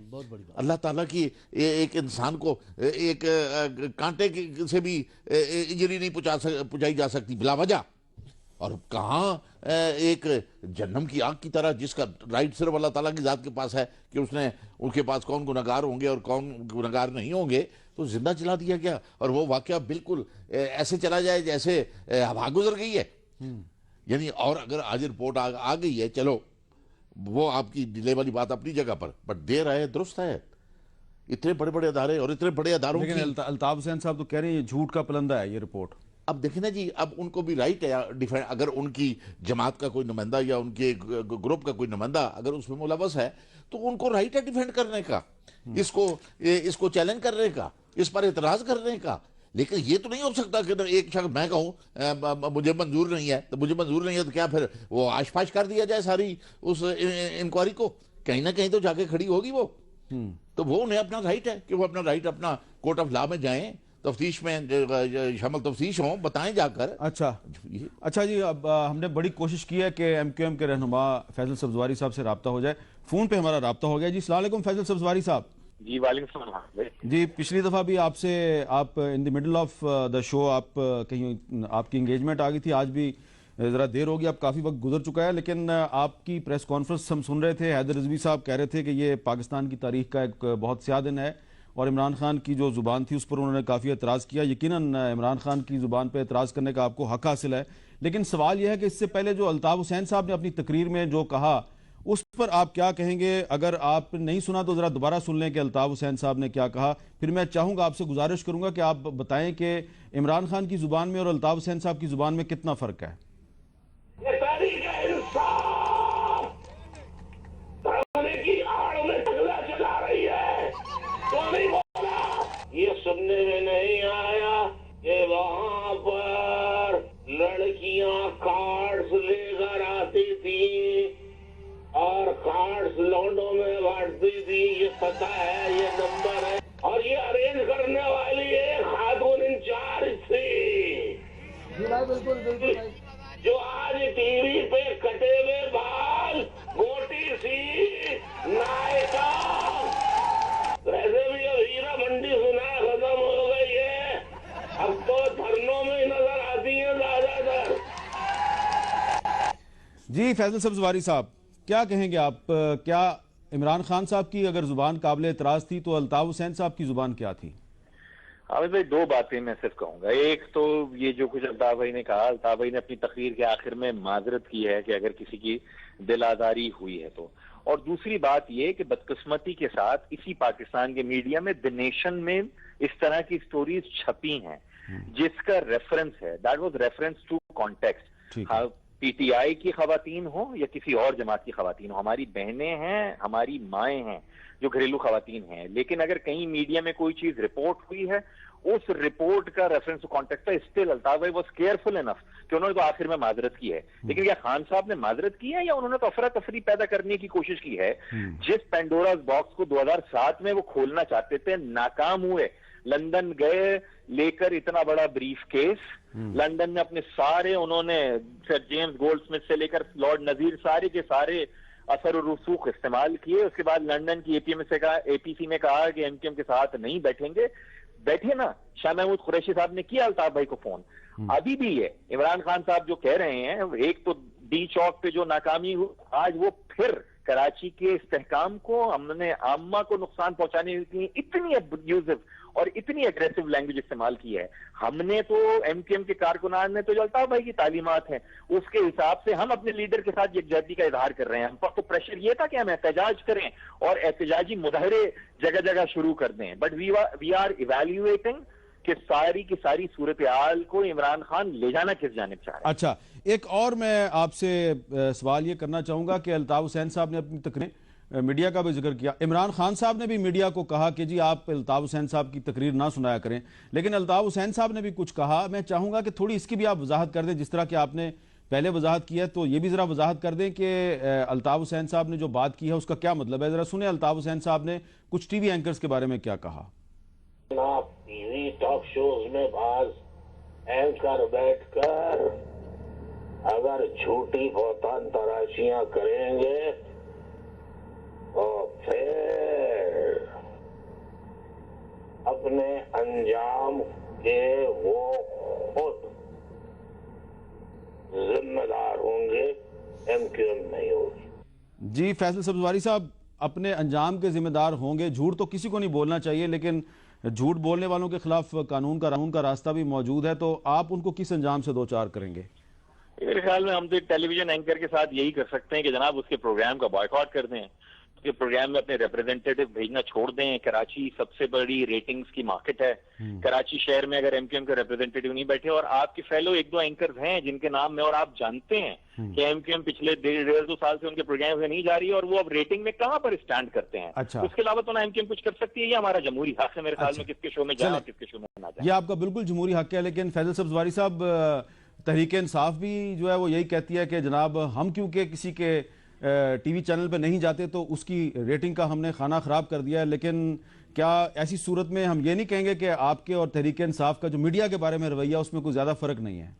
अल्लाह ताला की एक इंसान को एक कांटे से भी इंजरी नहीं पहुंचाई जा सकती बिला वजह, और कहाँ एक जहन्नम की आग की तरह जिसका राइट सिर्फ अल्लाह ताला की जात के पास है कि उसने उनके पास कौन गुनहगार होंगे और कौन गुनहगार नहीं होंगे, तो जिंदा चला दिया गया। और वो वाकया बिल्कुल ऐसे चला जाए जैसे हवा गुजर गई है, यानी। और अगर आज रिपोर्ट आ गई है, चलो वो आपकी डिले वाली बात अपनी जगह पर, बट देर है दुरुस्त है। इतने बड़े बड़े अदारे और इतने बड़े अदारों की, अल्ताफ हुसैन साहब तो कह रहे हैं ये झूठ का पलंदा है ये रिपोर्ट। अब देखें ना जी, अब उनको भी राइट है डिफेंड, अगर उनकी जमात का कोई नुमाइंदा या उनके ग्रुप का कोई नुमाइंदा अगर उसमें मुलवस है तो उनको राइट है डिफेंड करने का, इसको चैलेंज करने का, इस पर एतराज करने का। लेकिन ये तो नहीं हो सकता कि एक शख्स मैं कहूँ मुझे मंजूर नहीं है, तो मुझे मंजूर नहीं है तो क्या फिर वो आशपाश कर दिया जाए सारी उस इंक्वायरी को? कहीं ना कहीं तो जाके खड़ी होगी वो। तो वो उन्हें अपना राइट है कि वो अपना राइट अपना कोर्ट ऑफ लॉ में जाएं, तफ्तीश में शामिल तफ्तीश हों, बताएं जाकर। अच्छा जी, अब हमने बड़ी कोशिश की है कि एमक्यूएम के रहनुमा फैसल सब्जवारी साहब से रब्ता हो जाए। फोन पे हमारा रब्ता हो गया जी। अस्सलाम वालेकुम फैसल सब्जवारी साहब। जी वालेकुम सलाम जी, पिछली दफ़ा भी आपसे आप in the middle of the show आप कहीं आपकी इंगेजमेंट आ गई थी, आज भी ज़रा देर होगी, अब काफ़ी वक्त गुजर चुका है, लेकिन आपकी प्रेस कॉन्फ्रेंस हम सुन रहे थे। हैदर रिजवी साहब कह रहे थे कि ये पाकिस्तान की तारीख का एक बहुत स्याह दिन है, और इमरान खान की जो ज़ुबान थी उस पर उन्होंने काफ़ी एतराज़ किया। यकीनन इमरान खान की ज़ुबान पर एतराज़ करने का आपको हक हासिल है, लेकिन सवाल यह है कि इससे पहले जो अल्ताफ हुसैन साहब ने अपनी तकरीर में जो कहा उस पर आप क्या कहेंगे? अगर आप नहीं सुना तो ज़रा दोबारा सुन लें कि अल्ताफ हुसैन साहब ने क्या कहा। फिर मैं चाहूँगा, आपसे गुजारिश करूँगा कि आप बताएं कि इमरान खान की ज़ुबान में और अल्ताफ हुसैन साहब की ज़ुबान में कितना फ़र्क है। ये सुनने में नहीं आया कि वहाँ पर लड़कियां कार्ड्स लेकर आती थी ऐसा है, ये नंबर है। और ये अरेंज करने वाली एक खातून इंचार्ज थी जो आज टीवी पे कटे हुए बाल, मोटी सी नायिका, वैसे भी अब हीरा मंडी सुना खत्म हो गई है, अब तो धरनों में नजर आती है ज्यादातर। जी फैसल सब्जवारी साहब, क्या कहेंगे आप? क्या इमरान खान साहब की अगर जुबान काबिल एतराज थी तो अल्ताफ हुसैन साहब की जुबान क्या थी? आमिर भाई, दो बातें मैं सिर्फ कहूंगा। एक तो ये जो कुछ अल्ताफ भाई ने कहा, अल्ताफ भाई ने अपनी तकरीर के आखिर में माजरत की है कि अगर किसी की दिल आजारी हुई है तो। और दूसरी बात ये कि बदकिस्मती के साथ इसी पाकिस्तान के मीडिया में द नेशन में इस तरह की स्टोरीज छपी हैं जिसका रेफरेंस है, that was reference to context. PTI की खवातीन हो या किसी और जमात की खवातीन हो, हमारी बहनें हैं, हमारी माएँ हैं जो घरेलू खवातीन हैं, लेकिन अगर कहीं मीडिया में कोई चीज रिपोर्ट हुई है, उस रिपोर्ट का रेफरेंस टू कॉन्टेक्स्ट है। स्टिल अल्ताफ भाई वाज केयरफुल इनफ कि उन्होंने तो आखिर में माजरत की है, लेकिन क्या खान साहब ने माजरत की है या उन्होंने तो अफरा तफरी पैदा करने की कोशिश की है? जिस पेंडोरास बॉक्स को 2007 में वो खोलना चाहते थे, नाकाम हुए। लंदन गए लेकर इतना बड़ा ब्रीफ केस, लंदन में अपने सारे, उन्होंने सर जेम्स गोल्डस्मिथ से लेकर लॉर्ड नजीर सारे के सारे असर और रसूख इस्तेमाल किए। उसके बाद लंदन की एपीसी ने कहा कि एमक्यूएम के साथ नहीं बैठेंगे। बैठे ना, शाह महमूद कुरैशी साहब ने किया अल्ताफ भाई को फोन। अभी भी है इमरान खान साहब जो कह रहे हैं, एक तो डी चौक पे जो नाकामी हुई, आज वो फिर कराची के इस्तेहकाम को, हमने आम्मा को नुकसान पहुंचाने की इतनी अब्यूजिव और इतनी एग्रेसिव लैंग्वेज इस्तेमाल की है। हमने तो एमक्यूएम के कारकुनान ने तो जो अल्ताफ भाई की तालीमात हैं उसके हिसाब से हम अपने लीडर के साथ यकजहती का इजहार कर रहे हैं। हम पर तो प्रेशर ये था कि हम एहतजाज करें और एहतजाजी मुजाहरे जगह जगह शुरू कर दें, बट वी आर इवैल्यूएटिंग कि सारी की सारी सूरत हाल को इमरान खान ले जाना किस जानिब चाह रहे हैं। अच्छा, एक और मैं आपसे सवाल ये करना चाहूंगा कि अल्ताफ हुसैन साहब ने अपनी तकरीर मीडिया का भी जिक्र किया, इमरान खान साहब ने भी मीडिया को कहा कि जी आप अल्ताफ हुसैन साहब की तकरीर ना सुनाया करें, लेकिन अल्ताफ हुसैन साहब ने भी कुछ कहा। मैं चाहूंगा कि थोड़ी इसकी भी आप वजाहत कर दें, जिस तरह कि आपने पहले वजाहत की है तो ये भी जरा वजाहत कर दें कि अल्ताफ हुसैन साहब ने जो बात की है उसका क्या मतलब है। जरा सुने अल्ताफ हुसैन साहब ने कुछ टीवी एंकर्स के बारे में क्या कहा। टीवी टॉक शोज में बाज एंकर बैठकर अगर झूठी बहुतान तराशियां करेंगे तो फिर अपने अंजाम के वो खुद जिम्मेदार होंगे, एमक्यूएम नहीं होगी। जी फैसल सब्जवारी साहब, अपने अंजाम के जिम्मेदार होंगे। झूठ तो किसी को नहीं बोलना चाहिए, लेकिन झूठ बोलने वालों के खिलाफ कानून का रास्ता भी मौजूद है, तो आप उनको किस अंजाम से दो चार करेंगे? मेरे ख्याल में हम तो टेलीविजन एंकर के साथ यही कर सकते हैं कि जनाब उसके प्रोग्राम का बॉयकॉट कर दें, उसके प्रोग्राम में अपने रिप्रेजेंटेटिव भेजना छोड़ दें। कराची सबसे बड़ी रेटिंग्स की मार्केट है, कराची शहर में अगर एमक्यूएम के रिप्रेजेंटेटिव नहीं बैठे, और आपके फेलो एक दो एंकर्स हैं जिनके नाम में और आप जानते हैं कि एमक्यूएम पिछले 1.5-2 साल से उनके प्रोग्राम से नहीं जा रही है और वो अब रेटिंग में कहां पर स्टैंड करते हैं। अच्छा। उसके अलावा तो ना एमक्यूएम कुछ कर सकती है, ये हमारा जमहूरी हक है मेरे ख्याल में, किसके शो में जाए और किसके शो में ना जाए। ये आपका बिल्कुल जमहूरी हक है, लेकिन फैसल सब्जवारी साहब, तहरीक इंसाफ भी जो है वो यही कहती है कि जनाब हम क्योंकि किसी के टीवी चैनल पे नहीं जाते तो उसकी रेटिंग का हमने खाना खराब कर दिया है। लेकिन क्या ऐसी सूरत में हम ये नहीं कहेंगे कि आपके और तहरीक इंसाफ का जो मीडिया के बारे में रवैया उसमें कोई ज्यादा फर्क नहीं है?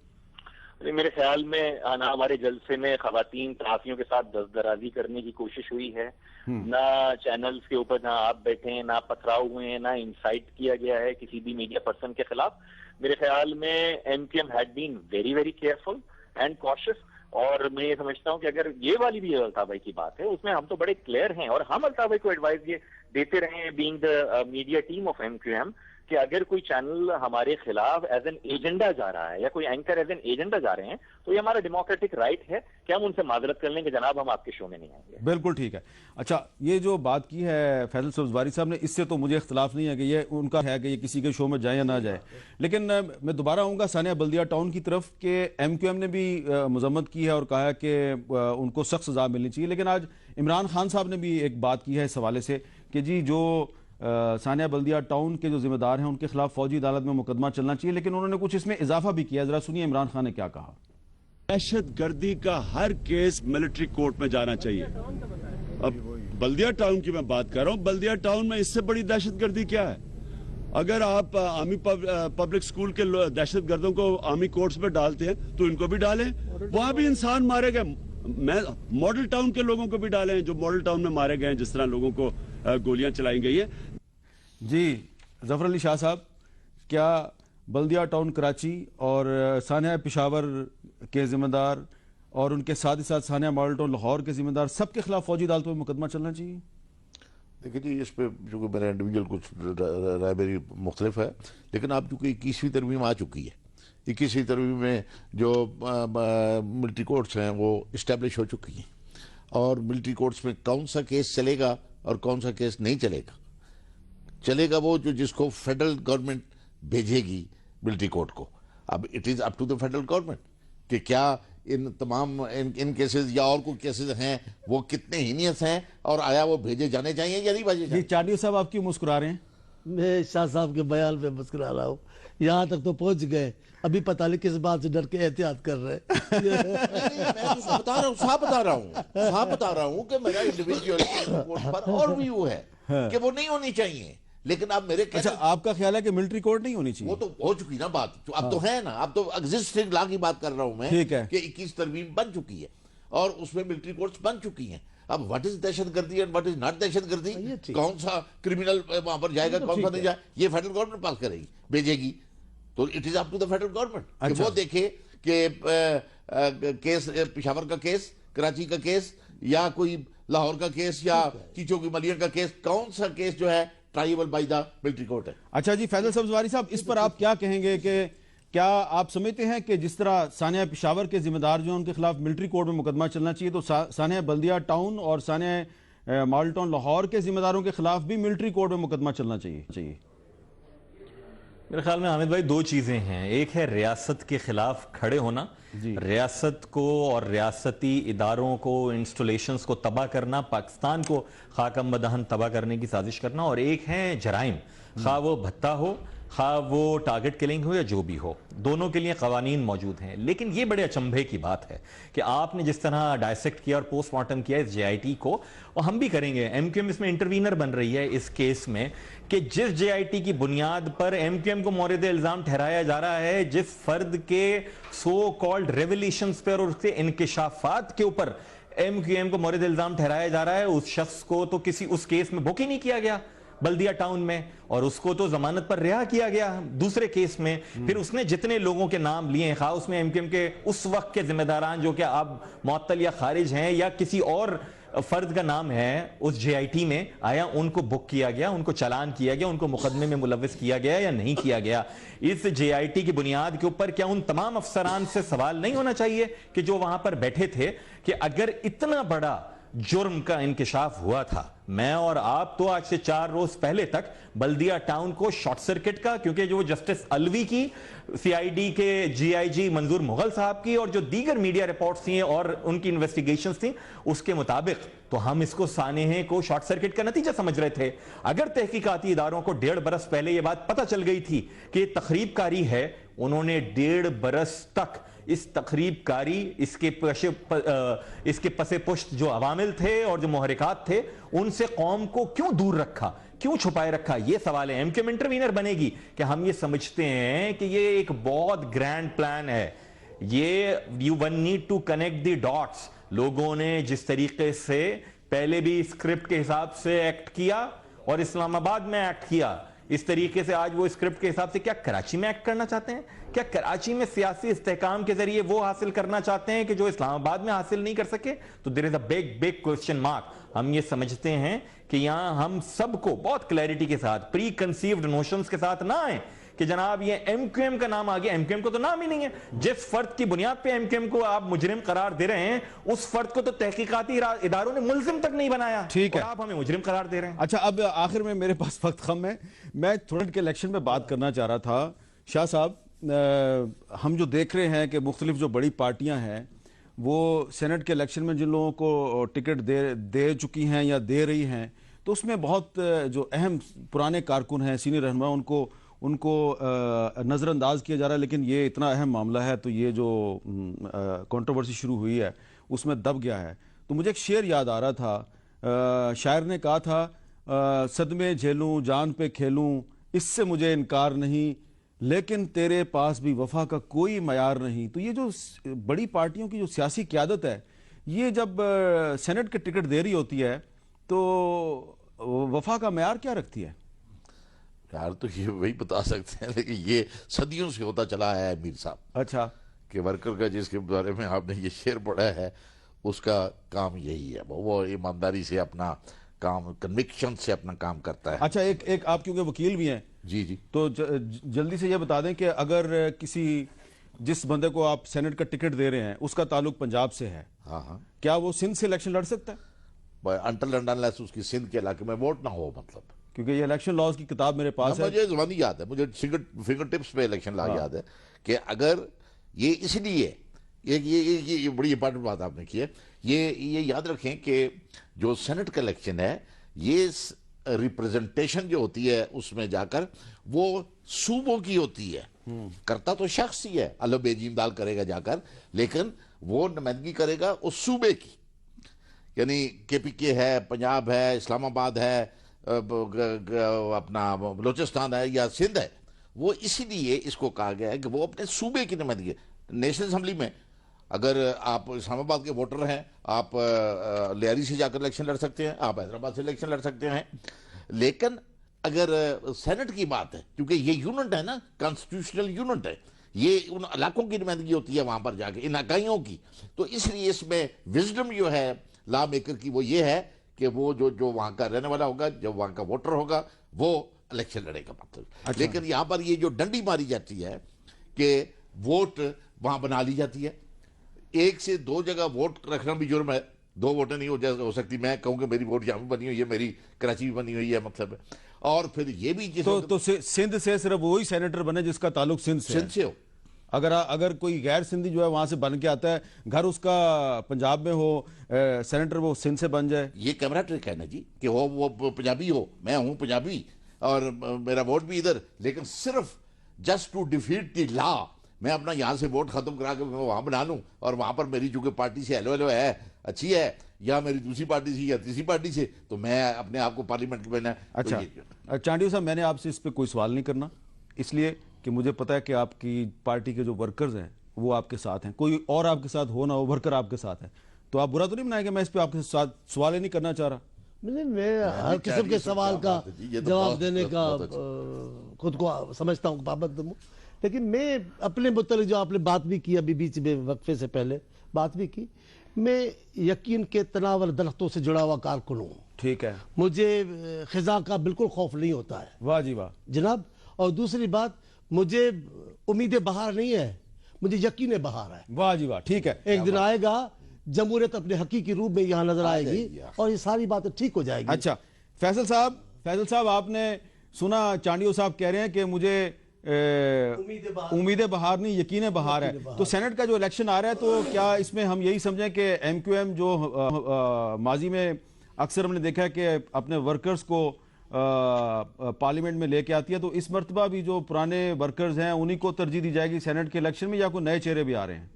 मेरे ख्याल में ना हमारे जलसे में खवातीन सहाफियों के साथ दस्तदराजी करने की कोशिश हुई है, ना चैनल्स के ऊपर जहां आप बैठे हैं, ना पथराव हुए हैं, ना इंसाइट किया गया है किसी भी मीडिया पर्सन के खिलाफ। मेरे ख्याल में MQM had been very very careful and cautious, और मैं ये समझता हूं कि अगर ये वाली भी अल्ताफ भाई की बात है उसमें हम तो बड़े क्लियर हैं, और हम अल्ताफ भाई को एडवाइस ये देते रहे हैं being the media team of MQM कि अगर कोई चैनल हमारे खिलाफ एज एन एजेंडा जा रहा है या कोई एंकर एज एन एजेंडा जा रहे हैं तो ये हमारा डेमोक्रेटिक राइट है कि हम उनसे माजरत कर लें कि जनाब हम आपके शो में नहीं आएंगे। बिल्कुल ठीक है। अच्छा, ये जो बात की है फैसल सब्जवारी साहब ने, इससे तो मुझे इख्तलाफ नहीं है कि ये उनका है कि ये किसी के शो में जाए या ना जाए, लेकिन मैं दोबारा आऊँगा सानिया बल्दिया टाउन की तरफ के एमक्यूएम ने भी मजम्मत की है और कहा है कि उनको सख्त सजा मिलनी चाहिए, लेकिन आज इमरान खान साहब ने भी एक बात की है इस हवाले से कि जी जो सानिया बल्दिया टाउन के जो जिम्मेदार हैं उनके खिलाफ फौजी अदालत में मुकदमा चलना चाहिए, लेकिन उन्होंने कुछ इसमें इजाफा भी किया। जरा सुनिए इमरान खान ने क्या कहा। दहशत गर्दी का हर केस मिलिट्री कोर्ट में जाना चाहिए। अब बल्दिया टाउन की मैं बात कर रहा हूं, बल्दिया टाउन में इससे बड़ी दहशतगर्दी क्या है? अगर आप आर्मी पब्लिक स्कूल के दहशतगर्दों को आर्मी कोर्ट्स में डालते हैं तो इनको भी डालें, वहां भी इंसान मारे गए। मैं मॉडल टाउन के लोगों को भी डालें जो मॉडल टाउन में मारे गए हैं, जिस तरह लोगों को गोलियां चलाई गई है। जी जफर अली शाह साहब, क्या बल्दिया टाउन कराची और सानिया पेशावर के जिम्मेदार और उनके साथ ही साथ सानिया मॉडल टाउन लाहौर के जिम्मेदार सबके खिलाफ फौजी अदालतों में मुकदमा चलना चाहिए? देखिए जी, इस पे जो मेरा इंडिविजुअल कुछ राय मेरी मुख्तलिफ है, लेकिन आप चूँकि 21वीं तरमीम आ चुकी है, 21वीं तरमीम में जो मिलिट्री कोर्ट्स हैं वो इस्टेब्लिश हो चुकी हैं, और मिलिट्री कोर्ट्स में कौन सा केस चलेगा और कौन सा केस नहीं चलेगा वो जो जिसको फेडरल गवर्नमेंट भेजेगी मिलिट्री कोर्ट को। अब it is up to the federal government कि क्या इन तमाम इन केसेस या और कोई केसेस हैं वो कितने हीनियस हैं और आया वो भेजे जाने चाहिए या नहीं भेजे जाने। चाटियो साहब आप क्यों मुस्कुरा रहे हैं? मैं शाह साहब के बयान पे मुस्कुरा रहा हूँ, यहाँ तक तो पहुंच गए, अभी पता नहीं किस बात से डर के एहतियात कर रहे हैं। मैं तो साफ बता रहा हूँ कि मेरा इंडिविजुअल पर और व्यू है कि वो नहीं होनी चाहिए, लेकिन अब मेरे अच्छा आपका ख्याल है कि मिलिट्री कोर्ट नहीं होनी चाहिए? वो तो हो चुकी ना बात, अब तो है ना, अब तो एग्जिस्टिंग लॉ की बात कर रहा हूं मैं, ठीक है, कि 21 तरमीम बन चुकी है और उसमें मिलिट्री कोर्ट्स बन चुकी हैं। अब व्हाट इज दहशतगर्दी एंड व्हाट इज नॉट दहशतगर्दी, कौन सा क्रिमिनल वहां पर जाएगा, कौन सा नहीं जाए, ये फेडरल गवर्नमेंट पास करेगी, भेजेगी, तो it is up to the federal government कि वो देखे कि केस पेशावर का केस, कराची का केस या कोई लाहौर का केस या चीचो की मलियन का केस, कौन सा केस जो है tribal by the military court है। अच्छा जी, फैजल सब्जवारी साहब, इस पर आप क्या कहेंगे कि क्या आप समझते हैं कि जिस तरह सानिया पेशावर के जिम्मेदार जो उनके खिलाफ मिलिट्री कोर्ट में मुकदमा चलना चाहिए, तो सानिया बल्दिया टाउन और सानिया मॉडल टाउन लाहौर के जिम्मेदारों के खिलाफ भी मिलिट्री कोर्ट में मुकदमा चलना चाहिए? मेरे ख्याल में हामिद भाई दो चीजें हैं, एक है रियासत के खिलाफ खड़े होना, रियासत को और रियासती इदारों को, इंस्टॉलेशंस को तबाह करना, पाकिस्तान को खाकम बदहन तबाह करने की साजिश करना, और एक है जराइम, खा वो भत्ता हो, खा वो टारगेट किलिंग हो या जो भी हो, दोनों के लिए कवानीन मौजूद हैं। लेकिन ये बड़े अचंभे की बात है कि आपने जिस तरह डायसेक्ट किया और पोस्टमार्टम किया इस JIT को, और हम भी करेंगे, MQM इसमें इंटरवीनर बन रही है इस केस में, कि जिस JIT की बुनियाद पर MQM को मोरिद इल्जाम ठहराया जा रहा है, जिस फर्द के सो कॉल्ड रेवलेशंस पर और उसके इंकिशाफात के ऊपर MQM को मोरिद इल्जाम ठहराया जा रहा है, उस शख्स को तो किसी उस केस में बुक ही नहीं किया गया बल्दिया टाउन में, और उसको तो जमानत पर रिहा किया गया दूसरे केस में। फिर उसने जितने लोगों के नाम लिए हैं, खास उसमें MQM के उस वक्त के जिम्मेदारान जो कि अब मुअत्तल या खारिज हैं या किसी और फर्द का नाम है उस JIT में, आया उनको बुक किया गया, उनको चालान किया गया, उनको मुकदमे में मुलव्विस किया गया या नहीं किया गया? इस JIT की बुनियाद के ऊपर क्या उन तमाम अफसरान से सवाल नहीं होना चाहिए कि जो वहां पर बैठे थे कि अगर इतना बड़ा जुर्म का इंकिशाफ हुआ था, मैं और आप तो आज से 4 रोज पहले तक बल्दिया टाउन को शॉर्ट सर्किट का, क्योंकि जो जस्टिस अलवी की, CID के GIG मंजूर मुगल साहब की और जो दीगर मीडिया रिपोर्ट्स थी और उनकी इन्वेस्टिगेशंस थी, उसके मुताबिक तो हम इसको सानेहे को शॉर्ट सर्किट का नतीजा समझ रहे थे। अगर तहकीकाती इदारों को 1.5 बरस पहले यह बात पता चल गई थी कि ये तखरीबकारी है, उन्होंने 1.5 बरस तक इस तखरीबकारी, इसके पसे पुश्त जो अवामिल थे और जो मुहरिकात थे, उनसे कौम को क्यों दूर रखा, क्यों छुपाए रखा? ये सवाल है। MQM इंटरवीनर बनेगी कि हम ये समझते हैं कि ये एक बहुत ग्रैंड प्लान है, ये you one need to connect the dots. लोगों ने जिस तरीके से पहले भी स्क्रिप्ट के हिसाब से एक्ट किया और इस्लामाबाद में एक्ट किया, इस तरीके से आज वो स्क्रिप्ट के हिसाब से क्या कराची में एक्ट करना चाहते हैं? क्या कराची में सियासी इस्तेहकाम के जरिए वो हासिल करना चाहते हैं कि जो इस्लामाबाद में हासिल नहीं कर सके? तो there is a big big question mark. हम ये समझते हैं कि यहां हम सबको बहुत क्लैरिटी के साथ, प्री कंसीव्ड नोशंस के साथ ना आए कि जनाब ये MQM का नाम आ गया। MQM को तो नाम ही नहीं है। जिस फर्द की बुनियाद पे MQM को आप मुजरिम करार दे रहे हैं, उस फर्द को तो तहकीकाती इदारों ने मुल्जिम तक नहीं बनाया, ठीक है, और आप हमें मुजरिम करार दे रहे हैं। अच्छा, अब आखिर में मेरे पास वक्त कम है, मैं थोड़े के इलेक्शन पे बात करना चाह रहा था। शाह साहब, हम जो देख रहे हैं कि मुख्तलिफ जो बड़ी पार्टियां हैं वो सेनेट के इलेक्शन में जिन लोगों को टिकट दे चुकी हैं या दे रही हैं, तो उसमें बहुत जो अहम पुराने कारकुन हैं, सीनियर रहनुमा, उनको नज़रअंदाज किया जा रहा है। लेकिन ये इतना अहम मामला है तो ये जो कंट्रोवर्सी शुरू हुई है उसमें दब गया है। तो मुझे एक शेर याद आ रहा था شاعر نے کہا تھا صدمے جھیلوں جان پہ کھیلوں اس سے مجھے انکار نہیں لیکن تیرے پاس بھی وفا کا کوئی معیار نہیں. تو یہ جو بڑی پارٹیوں کی جو سیاسی قیادت ہے یہ جب سینٹ کے ٹکٹ دے رہی ہوتی ہے تو وفا کا معیار کیا رکھتی ہے؟ یار تو یہ وہی بتا سکتے ہیں لیکن یہ صدیوں سے ہوتا چلا ہے میر صاحب. اچھا کہ ورکر کا جس کے بارے میں آپ نے یہ شعر پڑھا ہے اس کا کام یہی ہے, وہ ایمانداری سے اپنا کام کنوکشن سے اپنا کام کرتا ہے. اچھا ایک آپ کیونکہ وکیل بھی ہیں جی جی تو جلدی سے یہ بتا دیں کہ اگر کسی جس بندے کو آپ سینٹ کا ٹکٹ دے رہے ہیں اس کا تعلق پنجاب سے ہے, ہاں کیا وہ سندھ سے الیکشن لڑ سکتا ہے؟ انٹل اینڈ انلیس اس کی سندھ کے علاقے میں ووٹ نہ ہو, مطلب کیونکہ یہ الیکشن لاز کی کتاب میرے پاس ہے. مجھے زبانی یاد ہے, مجھے فنگر ٹپس پہ الیکشن لا یاد ہے کہ اگر یہ اس لیے یہ بڑی امپورٹنٹ بات آپ نے کی ہے, یہ یاد رکھیں کہ جو سینٹ کا الیکشن ہے یہ ریپریزنٹیشن جو ہوتی ہے اس میں جا کر وہ صوبوں کی ہوتی ہے, کرتا تو شخص ہی ہے, اللہ بیجی امداد کرے گا جا کر, لیکن وہ نمائندگی کرے گا اس صوبے کی, یعنی کے پی کے ہے, پنجاب ہے, اسلام آباد ہے, اپنا بلوچستان ہے یا سندھ ہے, وہ اسی لیے اس کو کہا گیا ہے کہ وہ اپنے صوبے کی نمائندگی. نیشنل اسمبلی میں اگر آپ اسلام آباد کے ووٹر ہیں آپ لیاری سے جا کر الیکشن لڑ سکتے ہیں, آپ حیدرآباد سے الیکشن لڑ سکتے ہیں, لیکن اگر سینٹ کی بات ہے کیونکہ یہ یونٹ ہے نا, کانسٹیٹیوشنل یونٹ ہے, یہ ان علاقوں کی نمائندگی ہوتی ہے وہاں پر جا کے, ان اکائیوں کی, تو اس لیے اس میں وزڈم جو ہے لا میکر کی وہ یہ ہے کہ وہ جو وہاں کا رہنے والا ہوگا, جو وہاں کا ووٹر ہوگا وہ الیکشن لڑے گا, مطلب. لیکن یہاں پر یہ جو ڈنڈی ماری جاتی ہے کہ ووٹ وہاں بنا لی جاتی ہے, ایک سے دو جگہ ووٹ رکھنا بھی جرم ہے, دو ووٹیں نہیں ہو سکتی, میں کہوں کہ میری ووٹ یہاں بھی بنی ہوئی ہے, میری کراچی بھی بنی ہوئی ہے, مطلب. اور پھر یہ بھی تو سندھ سے صرف وہی سینیٹر بنے جس کا تعلق سندھ سے ہو. اگر کوئی غیر سندھی جو ہے وہاں سے بن کے آتا ہے, گھر اس کا پنجاب میں ہو, سینیٹر وہ سندھ سے بن جائے. یہ کیمرہ ٹرک ہے نا جی, کہ وہ پنجابی ہو, میں ہوں پنجابی اور میرا ووٹ بھی ادھر, لیکن صرف جسٹ ٹو ڈیفیٹ دی لا میں اپنا یہاں سے ووٹ ختم کرا کے وہاں بنا لوں, اور وہاں پر میری چونکہ پارٹی سے ایلو ہے, اچھی ہے, یا میری دوسری پارٹی سے یا تیسری پارٹی سے, تو میں اپنے آپ کو پارلیمنٹ میں. اچھا چانڈیو صاحب, میں نے آپ سے اس پہ کوئی سوال نہیں کرنا, اس لیے کہ مجھے پتا ہے کہ آپ کی پارٹی کے جو ورکرز ہیں وہ آپ کے ساتھ ہیں, کوئی اور آپ کے ساتھ ہو نہ ہو, ورکر آپ کے ساتھ ہیں, تو آپ برا تو نہیں بنائیں گے میں اس پہ آپ کے ساتھ سوال ہی نہیں کرنا چاہ رہا. میں ہر قسم کے سوال کا جواب دینے کا خود کو سمجھتا ہوں پابند ہوں, لیکن میں اپنے متعلق جو آپ نے بات بھی کی ابھی بیچ میں وقفے سے پہلے بات بھی کی, میں یقین کے تناول درختوں سے جڑا ہوا کارکن ہوں. ٹھیک ہے, مجھے خزاں کا بالکل خوف نہیں ہوتا ہے. واہ جی واہ جناب. اور دوسری بات, مجھے امید بہار نہیں ہے, مجھے یقین بہار ہے. واہ جی واہ, ٹھیک ہے, ایک دن آئے گا جمہوریت اپنے حقیقی روپ میں یہاں نظر آئے گی اور یہ ساری باتیں ٹھیک ہو جائے گی. اچھا فیصل صاحب آپ نے سنا چانڈیو صاحب کہہ رہے ہیں کہ مجھے امید بہار نہیں یقین بہار ہے, تو سینٹ کا جو الیکشن آ رہا ہے تو کیا اس میں ہم یہی سمجھیں کہ ایم کیو ایم جو ماضی میں اکثر ہم نے دیکھا ہے کہ اپنے ورکرز کو پارلیمنٹ میں لے کے آتی ہے, تو اس مرتبہ بھی جو پرانے ورکرز ہیں انہی کو ترجیح دی جائے گی سینٹ کے الیکشن میں, یا کوئی نئے چہرے بھی آ رہے ہیں؟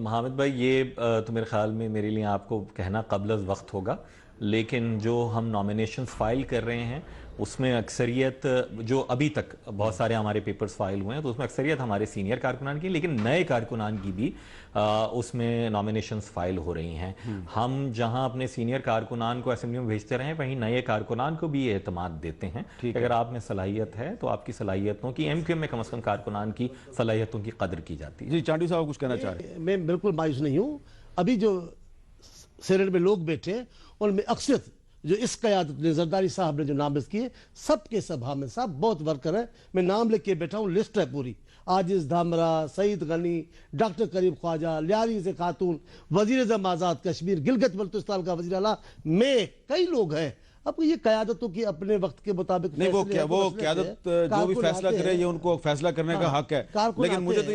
حامد بھائی, یہ تو میرے خیال میں میرے لیے آپ کو کہنا قبل از وقت ہوگا, لیکن جو ہم نامینیشنز فائل کر رہے ہیں اس میں اکثریت جو ابھی تک بہت سارے ہمارے پیپرز فائل ہوئے ہیں تو اس میں اکثریت ہمارے سینئر کارکنان کی, لیکن نئے کارکنان کی بھی اس میں نامینیشنز فائل ہو رہی ہیں. ہم جہاں اپنے سینئر کارکنان کو اسمبلی میں بھیجتے رہے ہیں وہیں نئے کارکنان کو بھی اعتماد دیتے ہیں. اگر آپ میں صلاحیت ہے تو آپ کی صلاحیتوں کی ایم کیو ایم میں کم از کم کارکنان کی صلاحیتوں کی قدر کی جاتی ہے. جی چانڈی صاحب کچھ کہنا چاہ رہے ہیں؟ میں بالکل مایوس نہیں ہوں. ابھی جو سینٹ میں لوگ بیٹھے ان میں اکثریت جو اس قیادت نے زرداری صاحب نے جو نامزد کیے, سب کے سب حامد صاحب بہت ورکر ہیں, میں نام لکھ کے بیٹھا ہوں, لسٹ ہے پوری. عاجز دھامرا, سعید غنی, ڈاکٹر کریم خواجہ, لیاری سے خاتون, وزیر اعظم آزاد کشمیر, گلگت بلتستان کا وزیر اعلیٰ, میں, کئی لوگ ہیں. اب یہ قیادتوں کی اپنے وقت کے مطابق نہیں, وہ قیادت جو بھی فیصلہ کرے یہ ان کو فیصلہ کرنے کا حق ہے, لیکن مجھے تو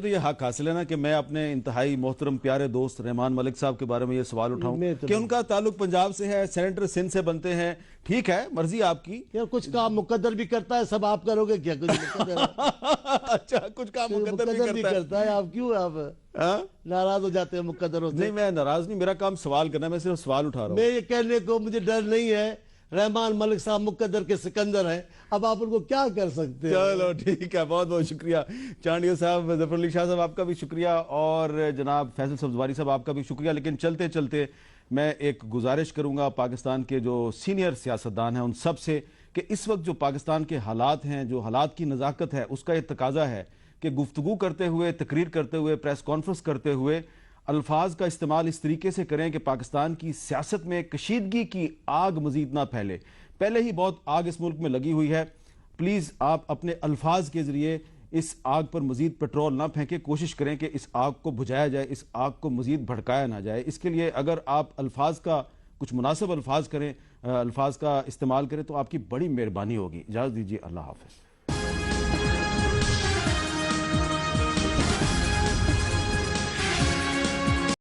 یہ حق حاصل ہے نا کہ میں اپنے انتہائی محترم پیارے دوست رحمان ملک صاحب کے بارے میں یہ سوال اٹھاؤں کہ ان کا تعلق پنجاب سے ہے, سینیٹر سندھ سے بنتے ہیں, ٹھیک ہے مرضی آپ کی. کچھ کام مقدر بھی کرتا ہے, سب آپ کرو گے کیا؟ کچھ اچھا کچھ کام مقدر بھی کرتا ہے, آپ کیوں آپ नाराज हो जाते हैं मुकद्दरों से। नहीं, मैं नाराज नहीं, मेरा काम सवाल करना है, मैं सिर्फ सवाल उठा रहा हूँ। मैं ये कहने को मुझे डर नहीं है, रहमान मलिक साहब मुकद्दर के सिकंदर हैं, अब आप उनको क्या कर सकते हैं। चलो ठीक है, बहुत बहुत शुक्रिया चांडिया साहब, जफर अली शाह साहब आपका भी शुक्रिया, और जनाब फैसल सब्जवारी साहब आपका भी शुक्रिया। लेकिन चलते चलते मैं एक गुजारिश करूंगा पाकिस्तान के जो सीनियर सियासतदान हैं उन सब से कि इस वक्त जो पाकिस्तान के हालात हैं, जो हालात की नज़ाकत है, उसका ये तकाजा है कि गुफ्तगू करते हुए, तकरीर करते हुए, प्रेस कॉन्फ्रेंस करते हुए अल्फाज का इस्तेमाल इस तरीके से करें कि पाकिस्तान की सियासत में कशीदगी की आग मजीद ना फैले। पहले ही बहुत आग इस मुल्क में लगी हुई है, प्लीज़ आप अपने अल्फाज के ज़रिए इस आग पर मजीद पेट्रोल ना फेंके, कोशिश करें कि इस आग को बुझाया जाए, इस आग को मजीद भड़काया ना जाए। इसके लिए अगर आप अल्फाज का कुछ मुनासिब अल्फाज करें, अल्फाज का इस्तेमाल करें तो आपकी बड़ी मेहरबानी होगी। इजाज़त दीजिए, अल्लाह हाफ़िज़।